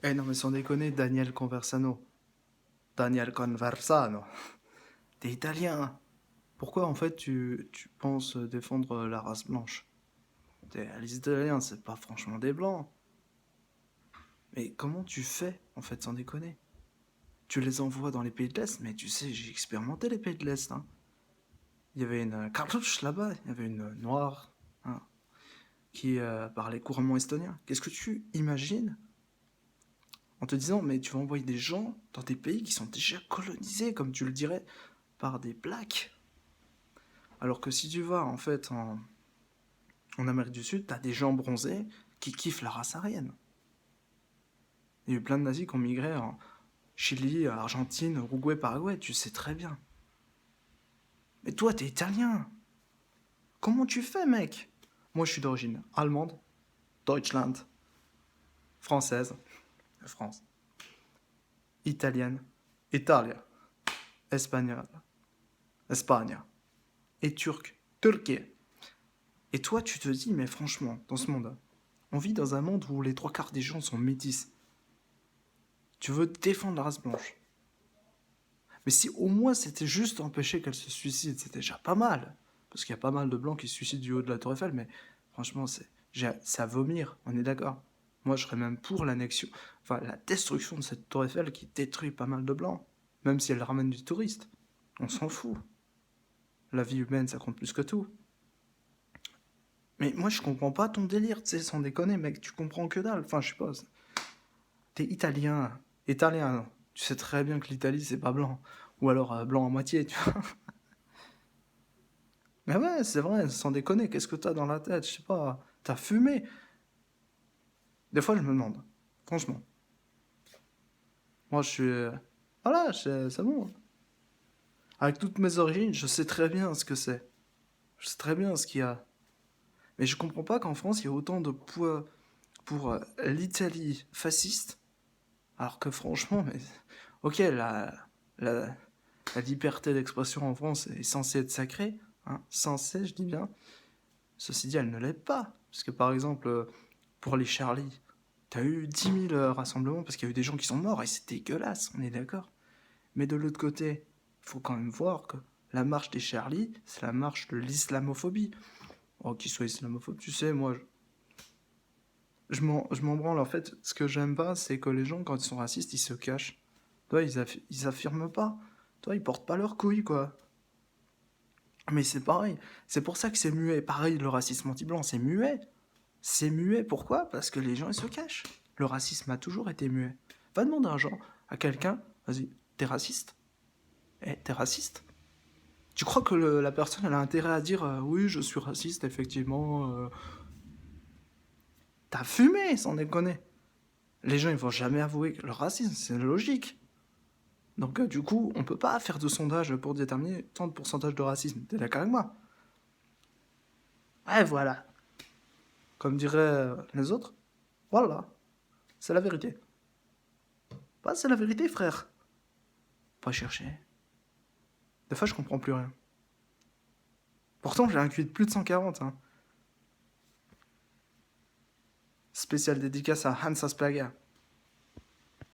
Eh non, mais sans déconner, Daniel Conversano. Daniel Conversano. T'es italien. Pourquoi en fait tu penses défendre la race blanche? Les Italiens, c'est pas franchement des blancs. Mais comment tu fais en fait, sans déconner? Tu les envoies dans les pays de l'Est, mais tu sais, j'ai expérimenté les pays de l'Est. Hein. Il y avait une cartouche là-bas, il y avait une noire hein, qui parlait couramment estonien. Qu'est-ce que tu imagines en te disant, mais tu vas envoyer des gens dans des pays qui sont déjà colonisés, comme tu le dirais, par des plaques. Alors que si tu vas en fait en Amérique du Sud, t'as des gens bronzés qui kiffent la race aryenne. Il y a eu plein de nazis qui ont migré en Chili, Argentine, Uruguay, Paraguay, tu sais très bien. Mais toi, t'es italien. Comment tu fais, mec? Moi, je suis d'origine allemande, Deutschland, française, France, italienne, Italia, espagnole, Espagne, et turque, Turquie. Et toi, tu te dis, mais franchement, dans ce monde, on vit dans un monde où les trois quarts des gens sont métis. Tu veux défendre la race blanche. Mais si au moins c'était juste empêcher qu'elle se suicide, c'était déjà pas mal. Parce qu'il y a pas mal de blancs qui se suicident du haut de la Tour Eiffel, mais franchement, c'est à vomir, on est d'accord. Moi, je serais même pour l'annexion, enfin la destruction de cette Tour Eiffel qui détruit pas mal de blancs, même si elle ramène du touriste. On s'en fout. La vie humaine, ça compte plus que tout. Mais moi, je comprends pas ton délire, tu sais, sans déconner, mec, tu comprends que dalle. Enfin, je sais pas. T'es italien. Italien, non. Tu sais très bien que l'Italie, c'est pas blanc. Ou alors blanc à moitié, tu vois. Mais ouais, c'est vrai, sans déconner, qu'est-ce que t'as dans la tête? Je sais pas. T'as fumé? Des fois, je me demande. Franchement. Moi, je suis. Voilà, c'est bon. Avec toutes mes origines, je sais très bien ce que c'est. Je sais très bien ce qu'il y a. Mais je comprends pas qu'en France, il y ait autant de poids pour l'Italie fasciste, alors que franchement, mais. Ok, la, la liberté d'expression en France est censée être sacrée, hein, censée, je dis bien. Ceci dit, elle ne l'est pas. Parce que par exemple, pour les Charlie, t'as eu 10 000 rassemblements parce qu'il y a eu des gens qui sont morts et c'est dégueulasse, on est d'accord. Mais de l'autre côté, il faut quand même voir que la marche des Charlie, c'est la marche de l'islamophobie. Oh, qu'il soit islamophobe, tu sais, moi, je m'en branle. En fait, ce que j'aime pas, c'est que les gens, quand ils sont racistes, ils se cachent. Toi, ils affirment pas. Toi, ils portent pas leurs couilles, quoi. Mais c'est pareil. C'est pour ça que c'est muet. Pareil, le racisme anti-blanc, c'est muet. C'est muet, pourquoi? Parce que les gens, ils se cachent. Le racisme a toujours été muet. Va demander à quelqu'un, vas-y, t'es raciste? Eh, t'es raciste? Tu crois que la personne, elle a intérêt à dire, oui, je suis raciste, effectivement. T'as fumé, sans déconner. Les gens, ils vont jamais avouer le racisme, c'est logique. Donc, du coup, on peut pas faire de sondage pour déterminer tant de pourcentage de racisme. T'es d'accord avec moi? Ouais, voilà. Comme diraient les autres, voilà. C'est la vérité. Bah, c'est la vérité, frère. Pas chercher. Des fois, je comprends plus rien. Pourtant, j'ai un QI de plus de 140. Hein. Spécial dédicace à Hans Asperger.